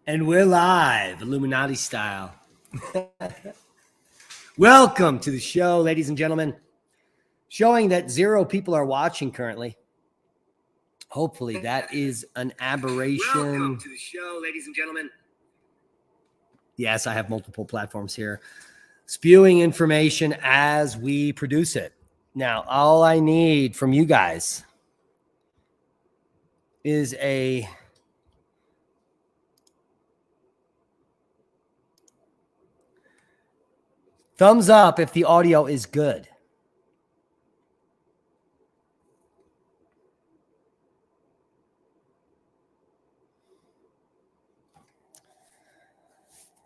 And we're live, Illuminati style. Welcome to the show, ladies and gentlemen. Showing that 0 people are watching currently. Hopefully that is an aberration. Welcome to the show, ladies and gentlemen. Yes, I have multiple platforms here. Spewing information as we produce it. Now, all I need from you guys is a thumbs up if the audio is good.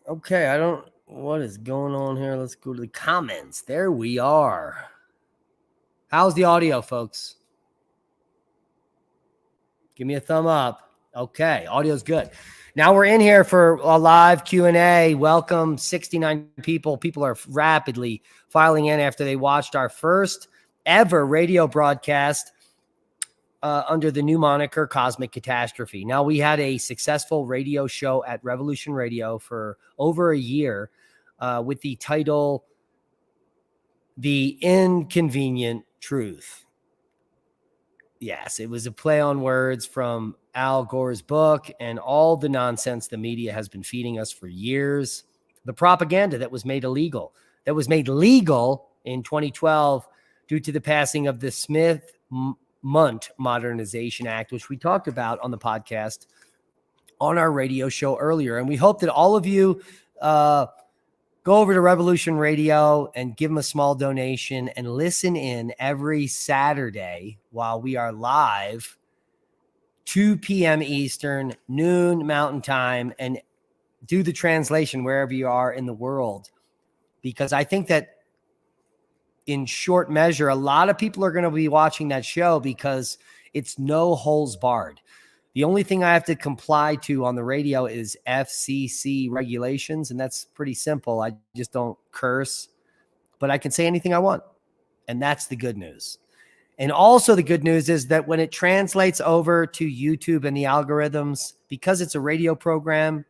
Okay, what is going on here? Let's go to the comments. There we are. How's the audio, folks? Give me a thumb up. Okay, audio's good. Now we're in here for a live Q&A. Welcome, 69 people. People are rapidly filing in after they watched our first ever radio broadcast under the new moniker Cosmic Catastrophe. Now, we had a successful radio show at Revolution Radio for over a year with the title, The Inconvenient Truth. Yes, it was a play on words from Al Gore's book and all the nonsense the media has been feeding us for years. The propaganda that was made illegal, that was made legal in 2012 due to the passing of the Smith-Mundt Modernization Act, which we talked about on the podcast on our radio show earlier. And we hope that all of you go over to Revolution Radio and give them a small donation and listen in every Saturday while we are live, 2 p.m. Eastern, noon Mountain Time, and do the translation wherever you are in the world. Because I think that in short measure, a lot of people are going to be watching that show because it's no holes barred. The only thing I have to comply to on the radio is FCC regulations, and that's pretty simple. I just don't curse, but I can say anything I want, and that's the good news. And also the good news is that when it translates over to YouTube and the algorithms, because it's a radio program,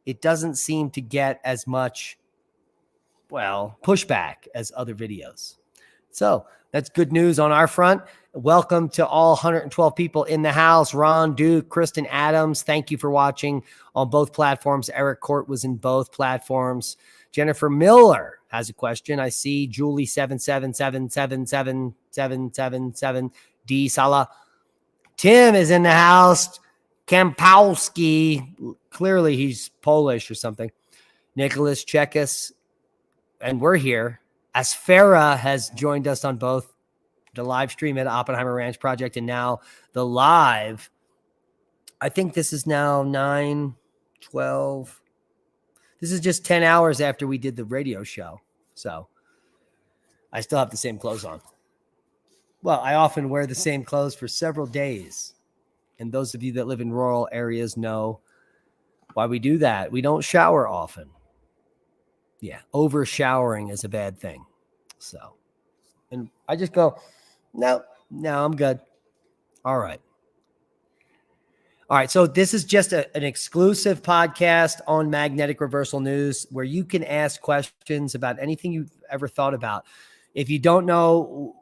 it doesn't seem to get as much, pushback as other videos. So that's good news on our front. Welcome to all 112 people in the house. Ron Duke, Kristen Adams, thank you for watching on both platforms. Eric Court was in both platforms. Jennifer Miller has a question. I see Julie 777777777 D Sala. Tim is in the house. Kampowski, clearly he's Polish or something. Nicholas Chekis, and we're here. Asfera has joined us on both the live stream at Oppenheimer Ranch Project and now the live. I think this is now 9:12. This is just 10 hours after we did the radio show. So I still have the same clothes on. Well, I often wear the same clothes for several days. And those of you that live in rural areas know why we do that. We don't shower often. Yeah, over showering is a bad thing. So, and I just go, no, I'm good. All right. So this is just an exclusive podcast on Magnetic Reversal News where you can ask questions about anything you've ever thought about. If you don't know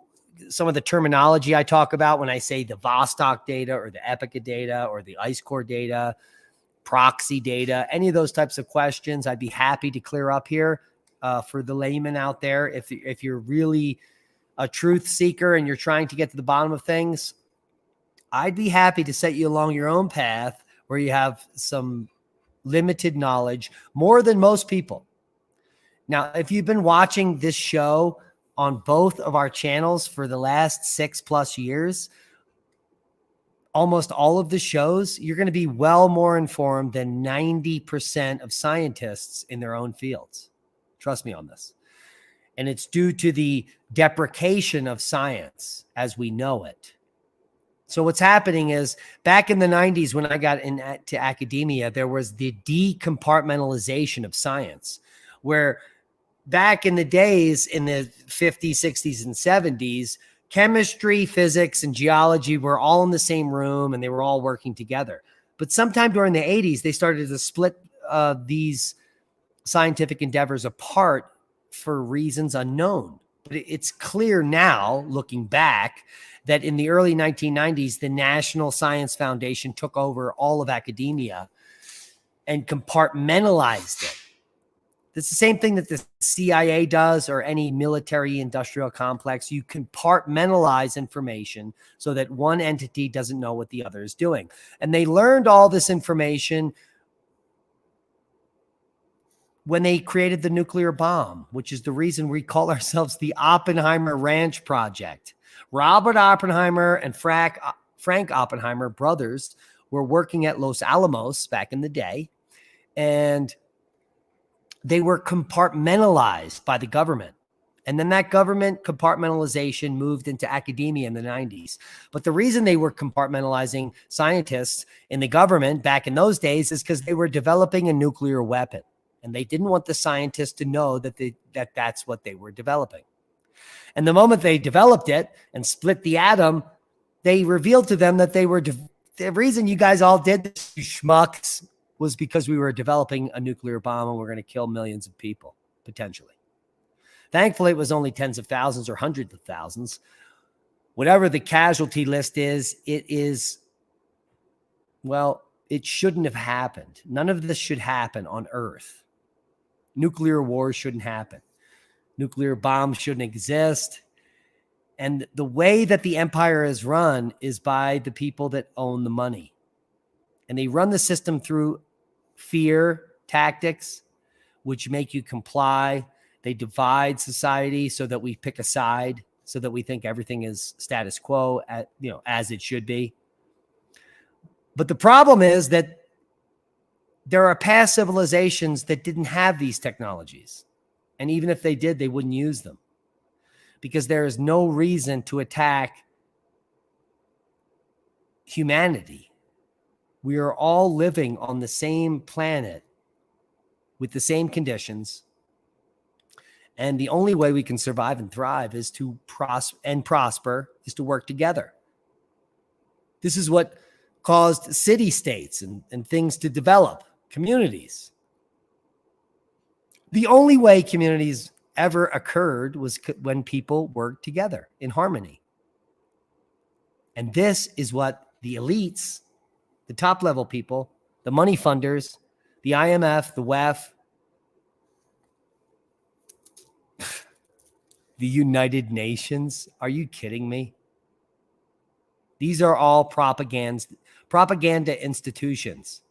some of the terminology I talk about when I say the Vostok data or the Epica data or the Ice Core data, proxy data, any of those types of questions, I'd be happy to clear up here for the layman out there. If you're really a truth seeker and you're trying to get to the bottom of things, I'd be happy to set you along your own path where you have some limited knowledge, more than most people. Now, if you've been watching this show on both of our channels for the last 6+ years, almost all of the shows, you're going to be well more informed than 90% of scientists in their own fields. Trust me on this. And it's due to the deprecation of science as we know it. So what's happening is back in the 90s, when I got into academia, there was the decompartmentalization of science, where back in the days in the 50s, 60s, and 70s, chemistry, physics, and geology were all in the same room and they were all working together. But sometime during the 80s, they started to split these scientific endeavors apart for reasons unknown. But it's clear now, looking back, that in the early 1990s, the National Science Foundation took over all of academia and compartmentalized it. It's the same thing that the CIA does or any military industrial complex. You compartmentalize information so that one entity doesn't know what the other is doing. And they learned all this information when they created the nuclear bomb, which is the reason we call ourselves the Oppenheimer Ranch Project. Robert Oppenheimer and Frank Oppenheimer, brothers, were working at Los Alamos back in the day, and they were compartmentalized by the government. And then that government compartmentalization moved into academia in the 90s. But the reason they were compartmentalizing scientists in the government back in those days is because they were developing a nuclear weapon. And they didn't want the scientists to know that that's what they were developing. And the moment they developed it and split the atom, they revealed to them that they were the reason you guys all did this, you schmucks, was because we were developing a nuclear bomb and we're going to kill millions of people, potentially. Thankfully, it was only tens of thousands or hundreds of thousands. Whatever the casualty list is, well, it shouldn't have happened. None of this should happen on Earth. Nuclear wars shouldn't happen. Nuclear bombs shouldn't exist. And the way that the empire is run is by the people that own the money. And they run the system through fear tactics, which make you comply. They divide society so that we pick a side, so that we think everything is status quo, as it should be. But the problem is that there are past civilizations that didn't have these technologies. And even if they did, they wouldn't use them because there is no reason to attack humanity. We are all living on the same planet with the same conditions. And the only way we can survive and thrive is to prosper is to work together. This is what caused city-states and things to develop, communities. The only way communities ever occurred was when people worked together in harmony. And this is what the elites, the top level people, the money funders, the IMF, the WEF, the United Nations. Are you kidding me? These are all propaganda institutions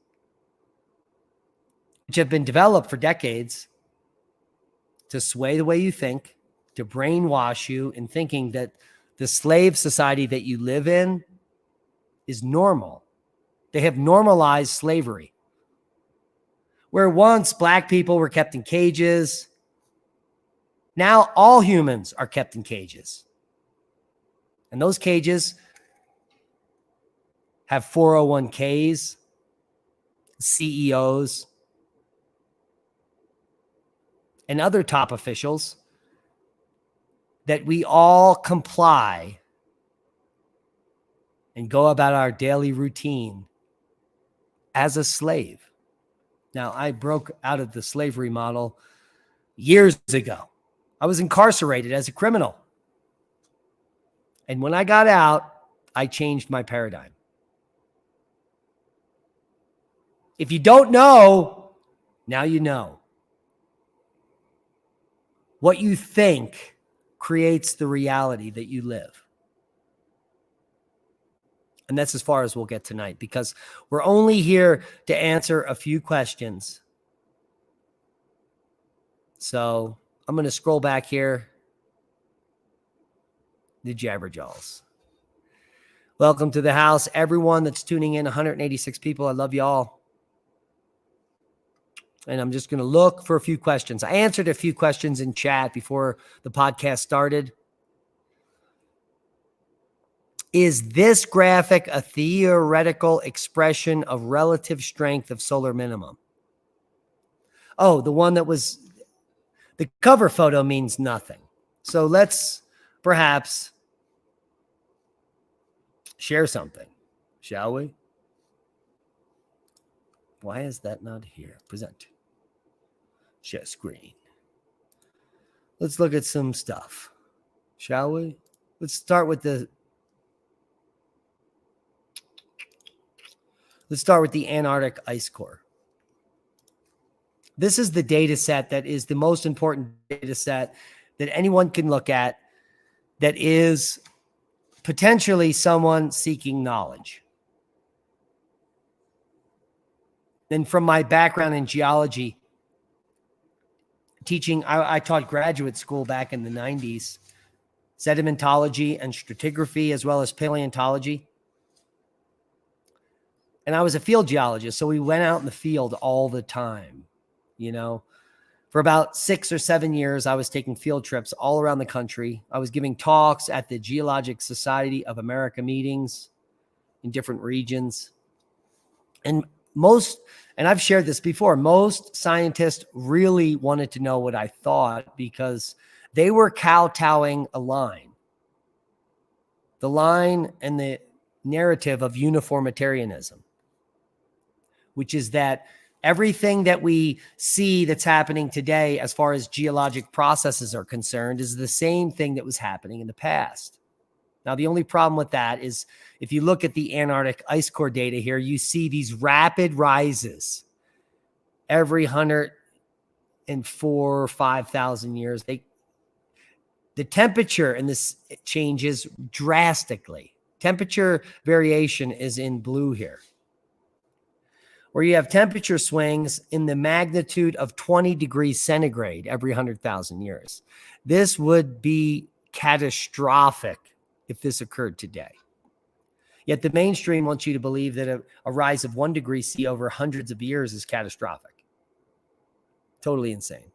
which have been developed for decades to sway the way you think, to brainwash you in thinking that the slave society that you live in is normal. They have normalized slavery. Where once black people were kept in cages, now all humans are kept in cages. And those cages have 401ks, CEOs, and other top officials that we all comply and go about our daily routine as a slave. Now, I broke out of the slavery model years ago. I was incarcerated as a criminal. And when I got out, I changed my paradigm. If you don't know, now you know. What you think creates the reality that you live. And that's as far as we'll get tonight, because we're only here to answer a few questions. So I'm going to scroll back here. The Jabberjaws. Welcome to the house, everyone that's tuning in, 186 people. I love you all. And I'm just going to look for a few questions. I answered a few questions in chat before the podcast started. Is this graphic a theoretical expression of relative strength of solar minimum? Oh, the one that was, the cover photo means nothing. So let's perhaps share something, shall we? Why is that not here? Present. Share screen. Let's look at some stuff, shall we? Let's start with the Antarctic Ice Core. This is the data set that is the most important data set that anyone can look at that is potentially someone seeking knowledge. And from my background in geology, teaching, I taught graduate school back in the 90s, sedimentology and stratigraphy, as well as paleontology. And I was a field geologist, so we went out in the field all the time. You know, for about 6 or 7 years, I was taking field trips all around the country. I was giving talks at the Geologic Society of America meetings in different regions. And I've shared this before, most scientists really wanted to know what I thought because they were kowtowing a line. The line and the narrative of uniformitarianism, which is that everything that we see that's happening today as far as geologic processes are concerned is the same thing that was happening in the past. Now, the only problem with that is if you look at the Antarctic Ice Core data here, you see these rapid rises every 104 or 5,000 years. The temperature in this changes drastically. Temperature variation is in blue here, where you have temperature swings in the magnitude of 20 degrees centigrade every 100,000 years. This would be catastrophic if this occurred today. Yet the mainstream wants you to believe that a rise of 1 degree C over hundreds of years is catastrophic. Totally insane.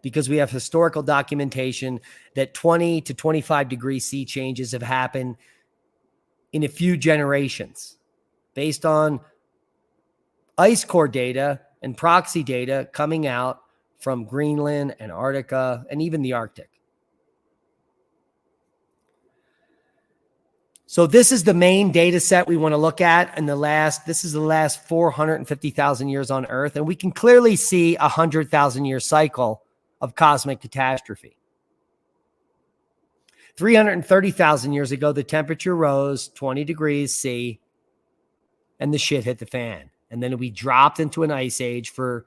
Because we have historical documentation that 20 to 25 degree C changes have happened in a few generations based on ice core data and proxy data coming out from Greenland, Antarctica, and even the Arctic. So this is the main data set we want to look at in this is the last 450,000 years on Earth. And we can clearly see a 100,000 year cycle of cosmic catastrophe. 330,000 years ago, the temperature rose 20 degrees C and the shit hit the fan. And then we dropped into an ice age for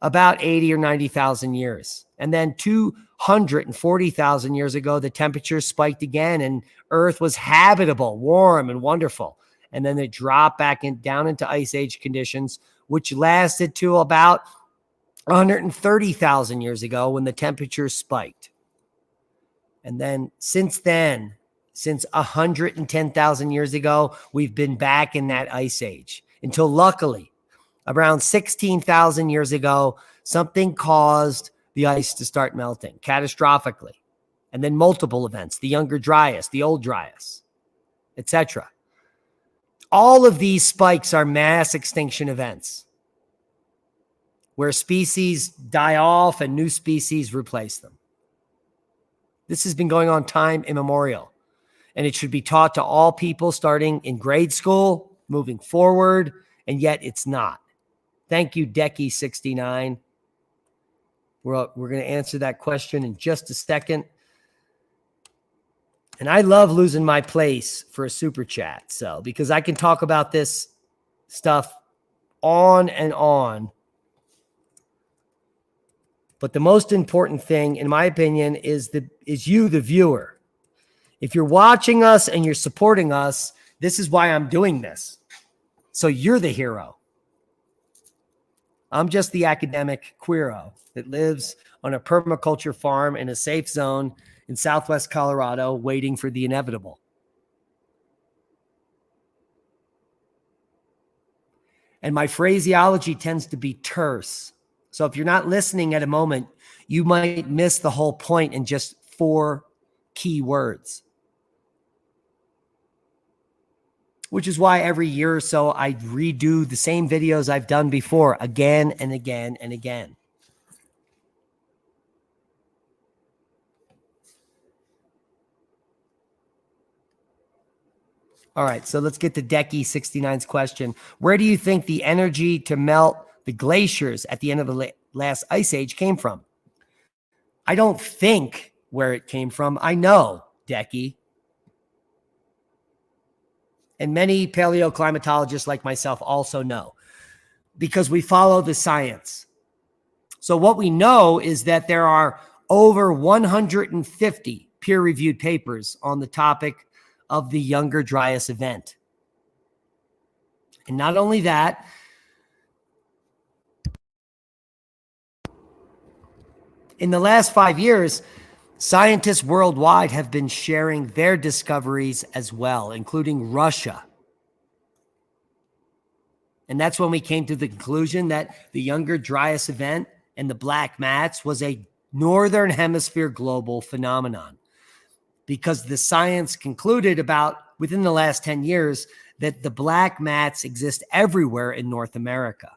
about 80 or 90,000 years. And then 240,000 years ago, the temperature spiked again and Earth was habitable, warm and wonderful. And then it dropped back down into ice age conditions, which lasted to about 130,000 years ago when the temperature spiked. And then since 110,000 years ago, we've been back in that ice age until luckily around 16,000 years ago, something caused the ice to start melting catastrophically. And then multiple events, the Younger Dryas, the Old Dryas, etc. All of these spikes are mass extinction events where species die off and new species replace them. This has been going on time immemorial, and it should be taught to all people starting in grade school, moving forward, and yet it's not. Thank you, Decky69. We're going to answer that question in just a second. And I love losing my place for a super chat, because I can talk about this stuff on and on. But the most important thing, in my opinion, is you, the viewer. If you're watching us and you're supporting us, this is why I'm doing this. So you're the hero. I'm just the academic queero that lives on a permaculture farm in a safe zone in Southwest Colorado, waiting for the inevitable. And my phraseology tends to be terse. So if you're not listening at a moment, you might miss the whole point in just 4 key words. Which is why every year or so, I redo the same videos I've done before again and again and again. All right, so let's get to Decky 69's question. Where do you think the energy to melt the glaciers at the end of the last ice age came from? I don't think where it came from. I know, Decky. And many paleoclimatologists like myself also know, because we follow the science. So what we know is that there are over 150 peer-reviewed papers on the topic of the Younger Dryas event. And not only that, in the last 5 years, scientists worldwide have been sharing their discoveries as well, including Russia. And that's when we came to the conclusion that the Younger Dryas event and the black mats was a Northern Hemisphere global phenomenon, because the science concluded about within the last 10 years that the black mats exist everywhere in North America.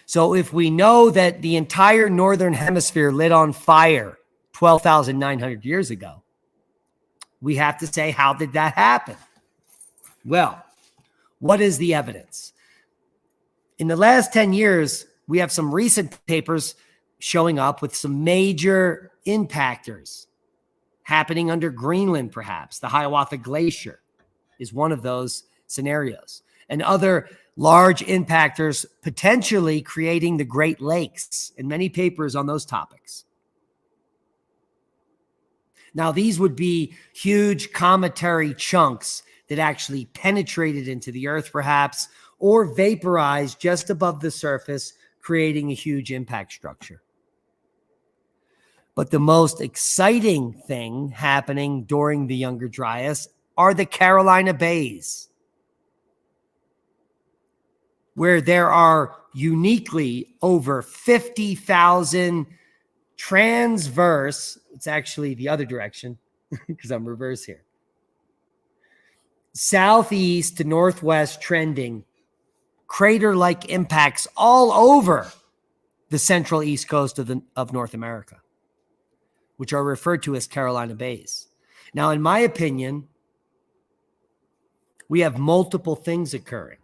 So if we know that the entire Northern Hemisphere lit on fire 12,900 years ago, we have to say, how did that happen? Well, what is the evidence? In the last 10 years, we have some recent papers showing up with some major impactors happening under Greenland, perhaps. The Hiawatha Glacier is one of those scenarios. And other large impactors potentially creating the Great Lakes, and many papers on those topics. Now, these would be huge cometary chunks that actually penetrated into the earth, perhaps, or vaporized just above the surface, creating a huge impact structure. But the most exciting thing happening during the Younger Dryas are the Carolina Bays, where there are uniquely over 50,000 transverse, it's actually the other direction because I'm reverse here, southeast to northwest trending crater-like impacts all over the central east coast of North America, which are referred to as Carolina Bays. Now, in my opinion, we have multiple things occurring.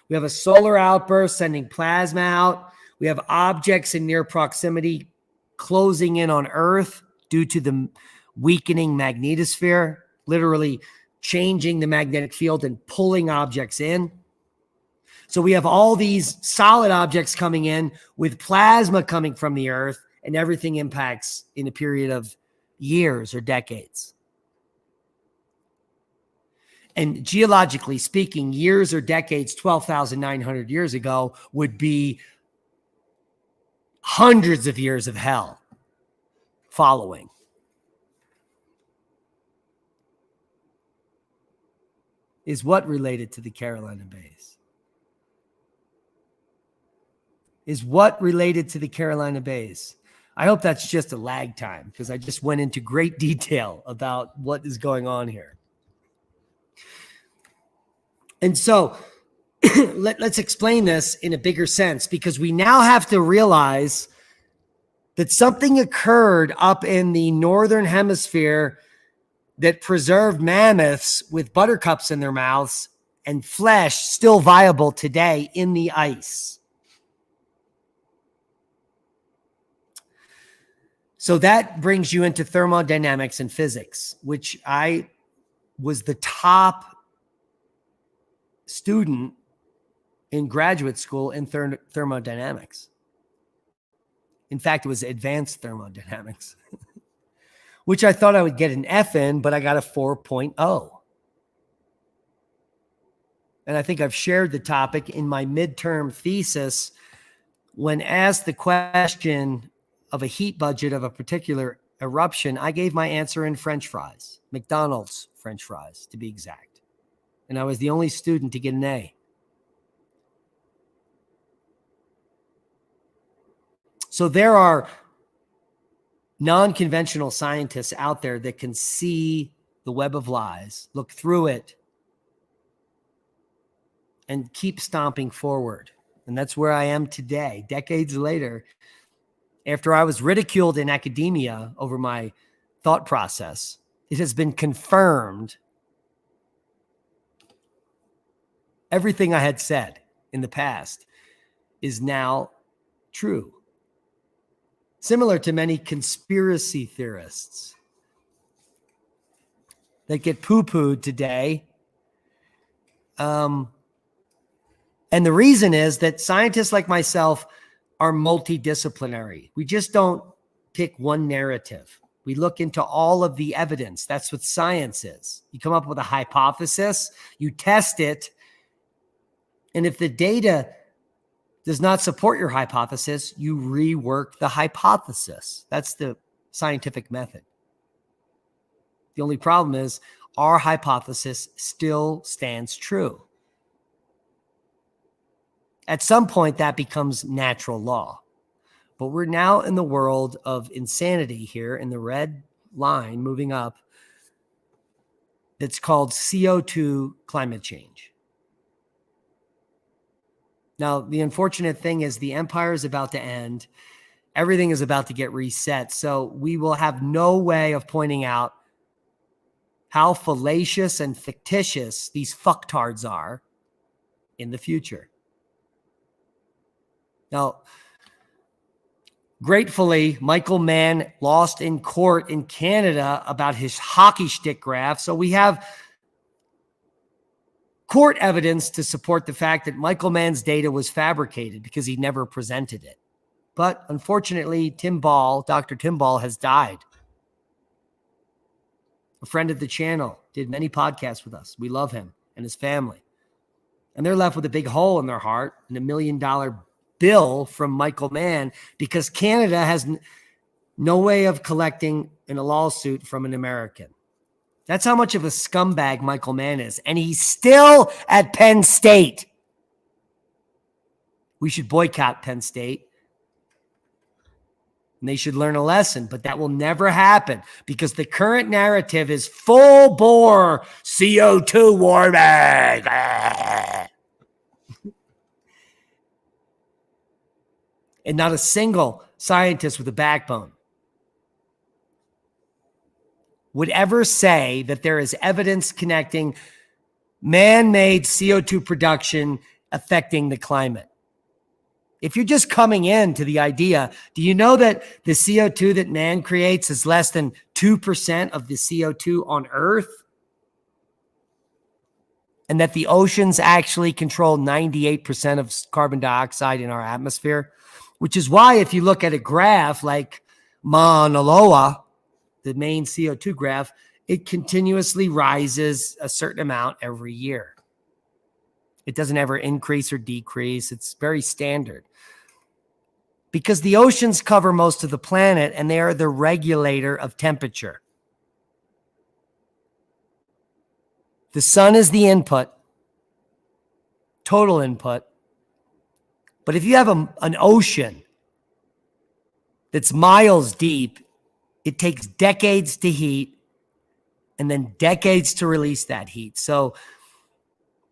We have a solar outburst sending plasma out. We have objects in near proximity closing in on Earth due to the weakening magnetosphere, literally changing the magnetic field and pulling objects in. So we have all these solid objects coming in with plasma coming from the Earth, and everything impacts in a period of years or decades. And geologically speaking, years or decades, 12,900 years ago, would be hundreds of years of hell following. Is what related to the Carolina Bays? Is what related to the Carolina Bays? I hope that's just a lag time, because I just went into great detail about what is going on here. And so let's explain this in a bigger sense, because we now have to realize that something occurred up in the Northern Hemisphere that preserved mammoths with buttercups in their mouths and flesh still viable today in the ice. So that brings you into thermodynamics and physics, which I was the top student in graduate school in thermodynamics. In fact, it was advanced thermodynamics, which I thought I would get an F in, but I got a 4.0. And I think I've shared the topic in my midterm thesis. When asked the question of a heat budget of a particular eruption, I gave my answer in French fries, McDonald's French fries to be exact. And I was the only student to get an A. So there are non-conventional scientists out there that can see the web of lies, look through it, and keep stomping forward. And that's where I am today, decades later, after I was ridiculed in academia over my thought process. it has been confirmed. Everything I had said in the past is now true. Similar to many conspiracy theorists that get poo-pooed today. And the reason is that scientists like myself are multidisciplinary. We just don't pick one narrative. We look into all of the evidence. That's what science is. You come up with a hypothesis, you test it, and if the data does not support your hypothesis, you rework the hypothesis. That's the scientific method. The only problem is our hypothesis still stands true. At some point, that becomes natural law. But we're now in the world of insanity here in the red line moving up that's called CO2 climate change. Now, the unfortunate thing is the empire is about to end. Everything is about to get reset. So we will have no way of pointing out how fallacious and fictitious these fucktards are in the future. Now, gratefully, Michael Mann lost in court in Canada about his hockey stick graph. So we have court evidence to support the fact that Michael Mann's data was fabricated because he never presented it. But unfortunately, Dr. Tim Ball has died. A friend of the channel, did many podcasts with us. We love him and his family. And they're left with a big hole in their heart and $1 million bill from Michael Mann because Canada has no way of collecting in a lawsuit from an American. That's how much of a scumbag Michael Mann is. And he's still at Penn State. We should boycott Penn State. And they should learn a lesson, but that will never happen because the current narrative is full bore CO2 warming. And not a single scientist with a backbone would ever say that there is evidence connecting man-made CO2 production affecting the climate. If you're just coming into the idea, do you know that the CO2 that man creates is less than 2% of the CO2 on Earth? And that the oceans actually control 98% of carbon dioxide in our atmosphere? Which is why if you look at a graph like Mauna Loa, the main CO2 graph, it continuously rises a certain amount every year. It doesn't ever increase or decrease. It's very standard. Because the oceans cover most of the planet and they are the regulator of temperature. The sun is the input, total input. But if you have an ocean that's miles deep, it takes decades to heat and then decades to release that heat. So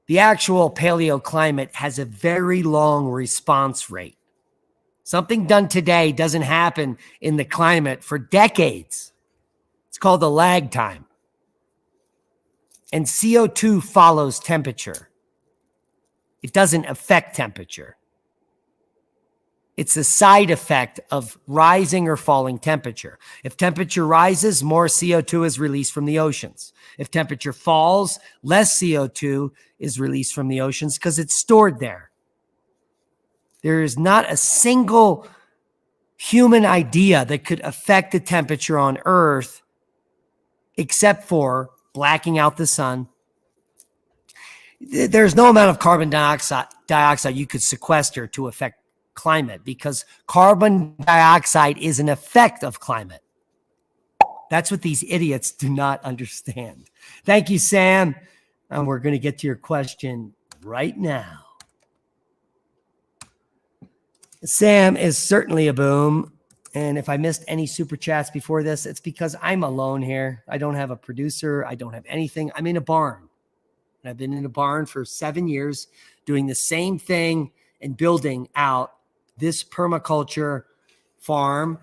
the actual paleoclimate has a very long response rate. Something done today doesn't happen in the climate for decades. It's called the lag time. And CO2 follows temperature. It doesn't affect temperature. It's a side effect of rising or falling temperature. If temperature rises, more CO2 is released from the oceans. If temperature falls, less CO2 is released from the oceans because it's stored there. There is not a single human idea that could affect the temperature on Earth except for blacking out the sun. There's no amount of carbon dioxide you could sequester to affect climate because carbon dioxide is an effect of climate. That's what these idiots do not understand. Thank you, Sam. And we're going to get to your question right now. Sam is certainly a boom. And if I missed any super chats before this, it's because I'm alone here. I don't have a producer. I don't have anything. I'm in a barn. And I've been in a barn for 7 years doing the same thing and building out this permaculture farm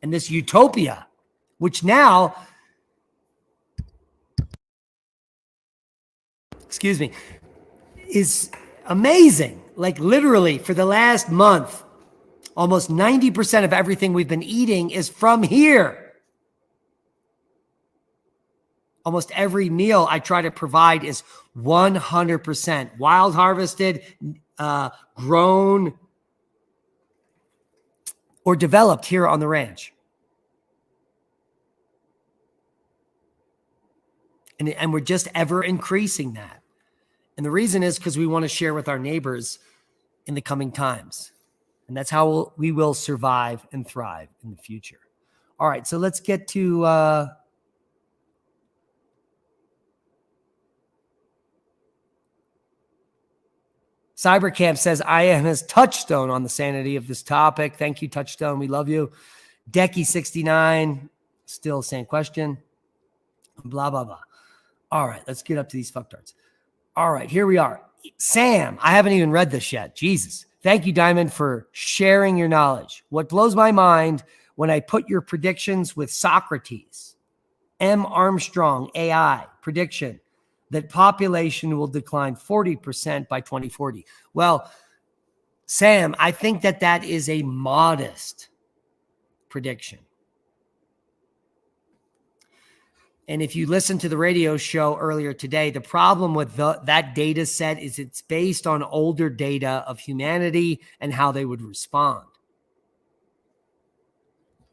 and this utopia, which now excuse me, is amazing. Like literally for the last month, almost 90% of everything we've been eating is from here. Almost every meal I try to provide is 100% wild harvested, grown, or developed here on the ranch. And we're just ever increasing that. And the reason is because we want to share with our neighbors in the coming times. And that's how we will survive and thrive in the future. All right, so let's get to... Cybercamp says, I am his touchstone on the sanity of this topic. Thank you, Touchstone. We love you. Decky69, still same question. Blah, blah, blah. All right, let's get up to these fucktards. All right, here we are. Sam, I haven't even read this yet. Jesus. Thank you, Diamond, for sharing your knowledge. What blows my mind when I put your predictions with Socrates, M. Armstrong, AI, prediction that population will decline 40% by 2040. Well, Sam, I think that is a modest prediction. And if you listen to the radio show earlier today, the problem with that data set is it's based on older data of humanity and how they would respond.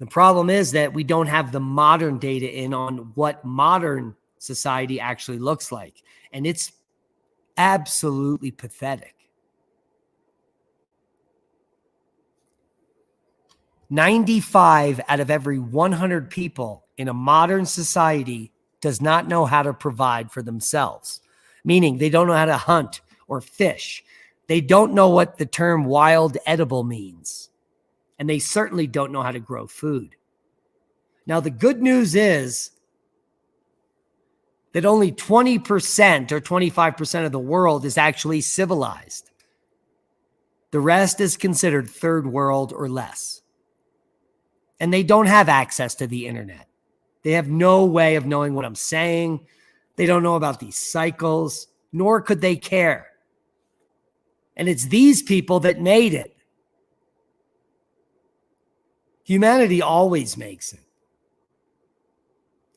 The problem is that we don't have the modern data in on what modern society actually looks like. And it's absolutely pathetic. 95 out of every 100 people in a modern society does not know how to provide for themselves, meaning they don't know how to hunt or fish. They don't know what the term wild edible means. And they certainly don't know how to grow food. Now, the good news is that only 20% or 25% of the world is actually civilized. The rest is considered third world or less. And they don't have access to the internet. They have no way of knowing what I'm saying. They don't know about these cycles, nor could they care. And it's these people that made it. Humanity always makes it.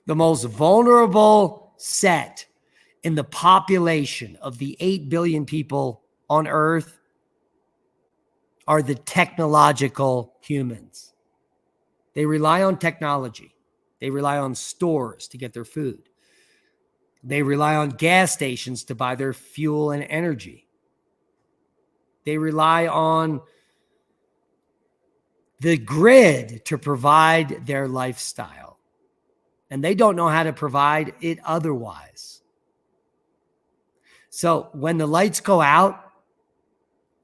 The most vulnerable set in the population of the 8 billion people on Earth are the technological humans. They rely on technology. They rely on stores to get their food. They rely on gas stations to buy their fuel and energy. They rely on the grid to provide their lifestyle. And they don't know how to provide it otherwise. So when the lights go out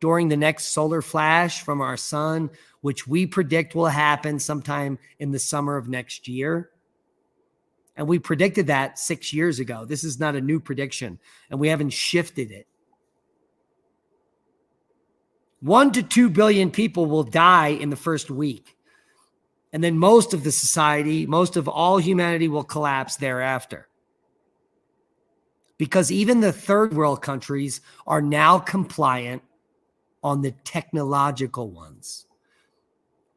during the next solar flash from our sun, which we predict will happen sometime in the summer of next year, and we predicted that 6 years ago. This is not a new prediction, and we haven't shifted it. 1 to 2 billion people will die in the first week. And then most of the society, most of all humanity will collapse thereafter. Because even the third world countries are now compliant on the technological ones.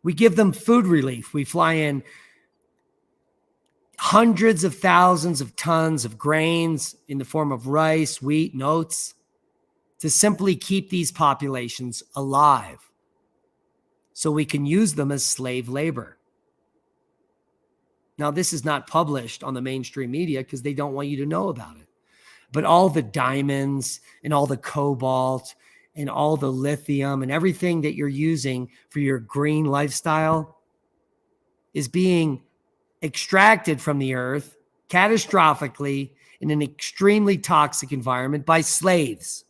We give them food relief. We fly in hundreds of thousands of tons of grains in the form of rice, wheat, and oats to simply keep these populations alive so we can use them as slave labor. Now, this is not published on the mainstream media because they don't want you to know about it. But all the diamonds and all the cobalt and all the lithium and everything that you're using for your green lifestyle is being extracted from the earth catastrophically in an extremely toxic environment by slaves.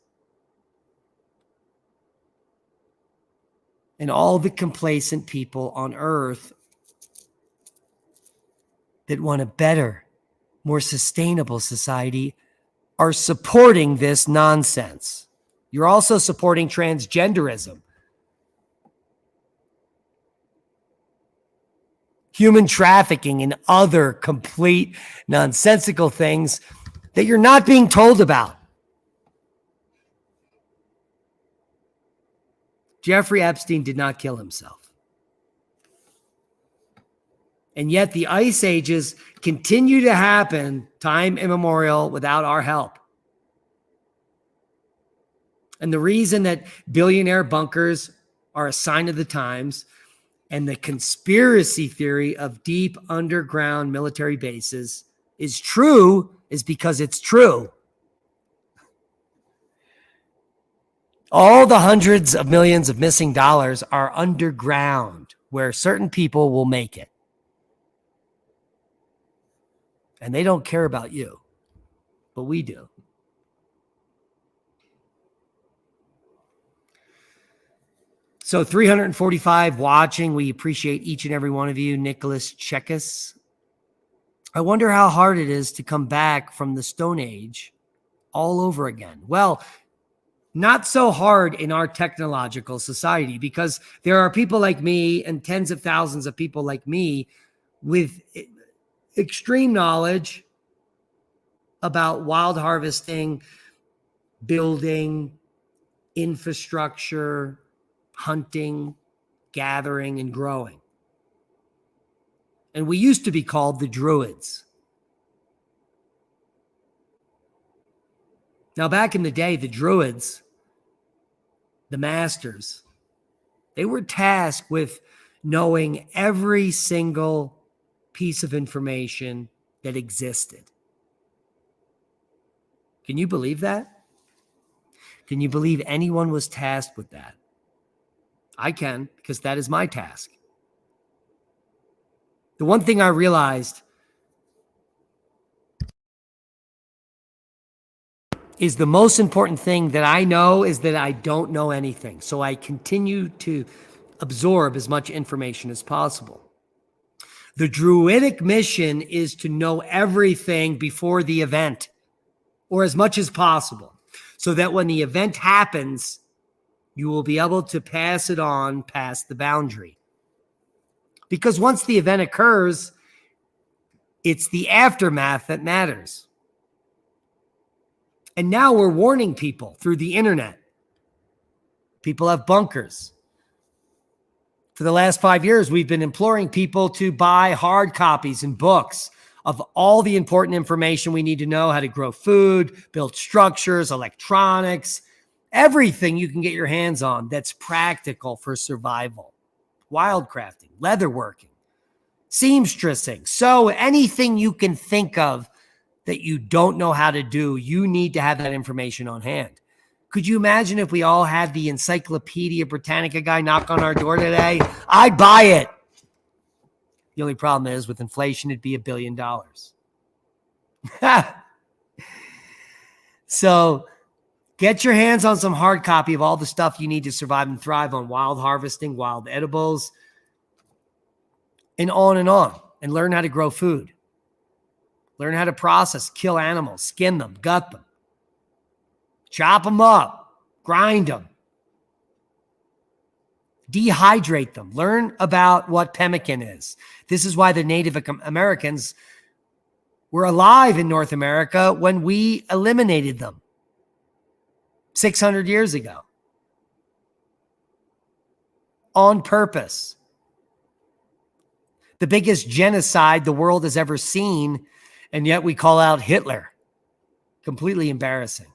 And all the complacent people on earth that want a better, more sustainable society are supporting this nonsense. You're also supporting transgenderism, human trafficking, and other complete nonsensical things that you're not being told about. Jeffrey Epstein did not kill himself. And yet the ice ages continue to happen time immemorial without our help. And the reason that billionaire bunkers are a sign of the times and the conspiracy theory of deep underground military bases is true is because it's true. All the hundreds of millions of missing dollars are underground where certain people will make it. And they don't care about you, but we do. So 345 watching. We appreciate each and every one of you. Nicholas Chekis. I wonder how hard it is to come back from the Stone Age all over again. Well, not so hard in our technological society because there are people like me and tens of thousands of people like me with extreme knowledge about wild harvesting, building, infrastructure, hunting, gathering, and growing. And we used to be called the Druids. Now, back in the day, the Druids, the masters, they were tasked with knowing every single piece of information that existed. Can you believe that? Can you believe anyone was tasked with that? I can, because that is my task. The one thing I realized is the most important thing that I know is that I don't know anything. So I continue to absorb as much information as possible. The Druidic mission is to know everything before the event, or as much as possible, so that when the event happens, you will be able to pass it on past the boundary. Because once the event occurs, it's the aftermath that matters. And now we're warning people through the internet. People have bunkers. For the last 5 years, we've been imploring people to buy hard copies and books of all the important information we need to know: how to grow food, build structures, electronics, everything you can get your hands on that's practical for survival. Wildcrafting, leatherworking, seamstressing. So anything you can think of that you don't know how to do, you need to have that information on hand. Could you imagine if we all had the Encyclopedia Britannica guy knock on our door today? I'd buy it. The only problem is with inflation, it'd be $1 billion. So get your hands on some hard copy of all the stuff you need to survive and thrive on wild harvesting, wild edibles, and on, and learn how to grow food. Learn how to process, kill animals, skin them, gut them, chop them up, grind them, dehydrate them. Learn about what pemmican is. This is why the Native Americans were alive in North America when we eliminated them 600 years ago. On purpose. The biggest genocide the world has ever seen, and yet we call out Hitler. Completely embarrassing.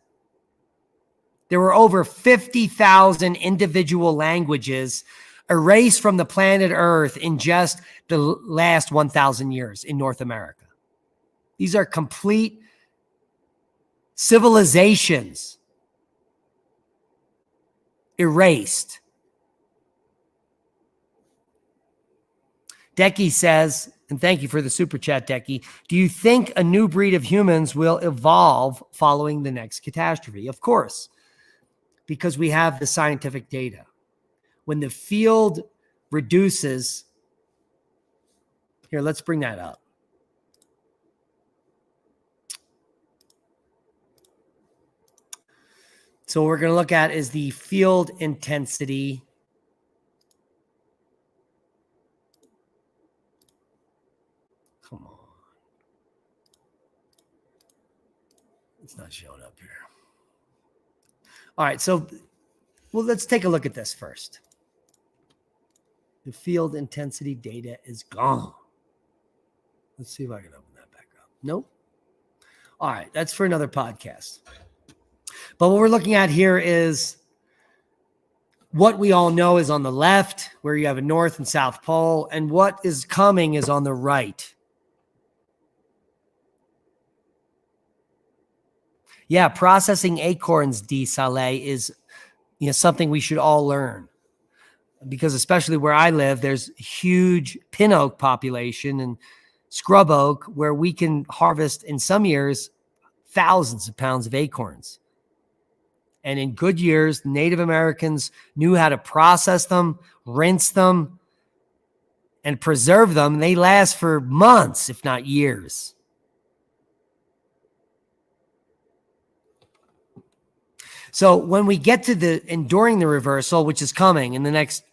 There were over 50,000 individual languages erased from the planet Earth in just the last 1,000 years in North America. These are complete civilizations erased. Decky says, and thank you for the super chat, Decky, do you think a new breed of humans will evolve following the next catastrophe? Of course, because we have the scientific data. When the field reduces, here, let's bring that up. So what we're going to look at is the field intensity. Come on. It's not showing up here. All right, so Well, let's take a look at this first. The field intensity data is gone. Let's see if I can open that back up. Nope. All right, that's for another podcast. But what we're looking at here is what we all know is on the left, where you have a North and South Pole, and what is coming is on the right. Yeah, processing acorns, D. Saleh, is something we should all learn. Because especially where I live, there's a huge pin oak population and scrub oak where we can harvest in some years thousands of pounds of acorns. And in good years, Native Americans knew how to process them, rinse them, and preserve them. They last for months, if not years. So when we get to during the reversal, which is coming in the next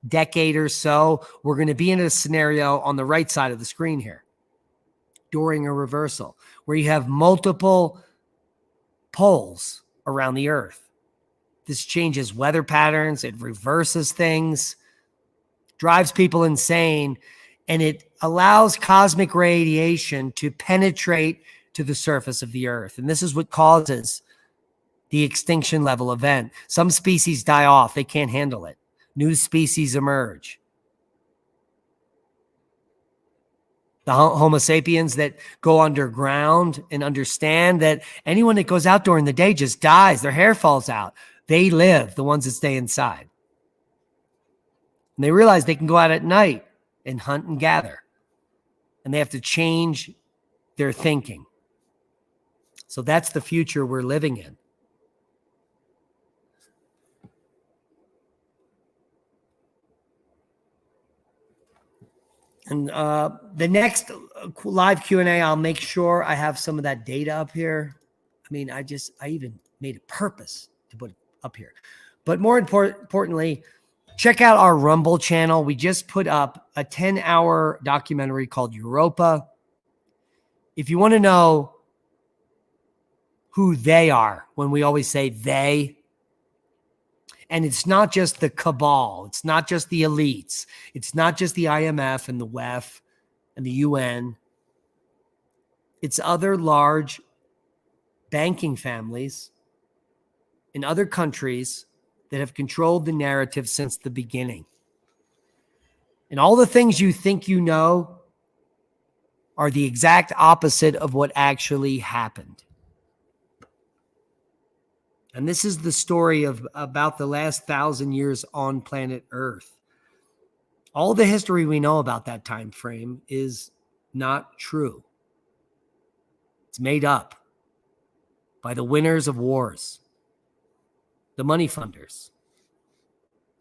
decade or so, we're going to be in a scenario on the right side of the screen here during a reversal where you have multiple poles around the earth. This changes weather patterns. It reverses things, drives people insane, and it allows cosmic radiation to penetrate to the surface of the earth. And this is what causes the extinction level event. Some species die off. They can't handle it. New species emerge. The Homo sapiens that go underground and understand that anyone that goes out during the day just dies. Their hair falls out. They live, the ones that stay inside. And they realize they can go out at night and hunt and gather. And they have to change their thinking. So that's the future we're living in. And the next live Q&A, I'll make sure I have some of that data up here. I mean, I even made a purpose to put it up here. But more importantly, check out our Rumble channel. We just put up a 10-hour documentary called Europa. If you want to know who they are, when we always say they, and it's not just the cabal. It's not just the elites. It's not just the IMF and the WEF and the UN. It's other large banking families in other countries that have controlled the narrative since the beginning. And all the things you think you know are the exact opposite of what actually happened. And this is the story of about the last 1,000 years on planet Earth. All the history we know about that time frame is not true. It's made up by the winners of wars, the money funders,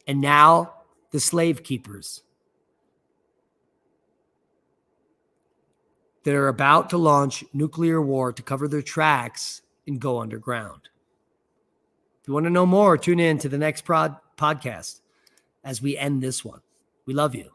and now the slave keepers that are about to launch nuclear war to cover their tracks and go underground. If you want to know more, tune in to the next podcast as we end this one. We love you.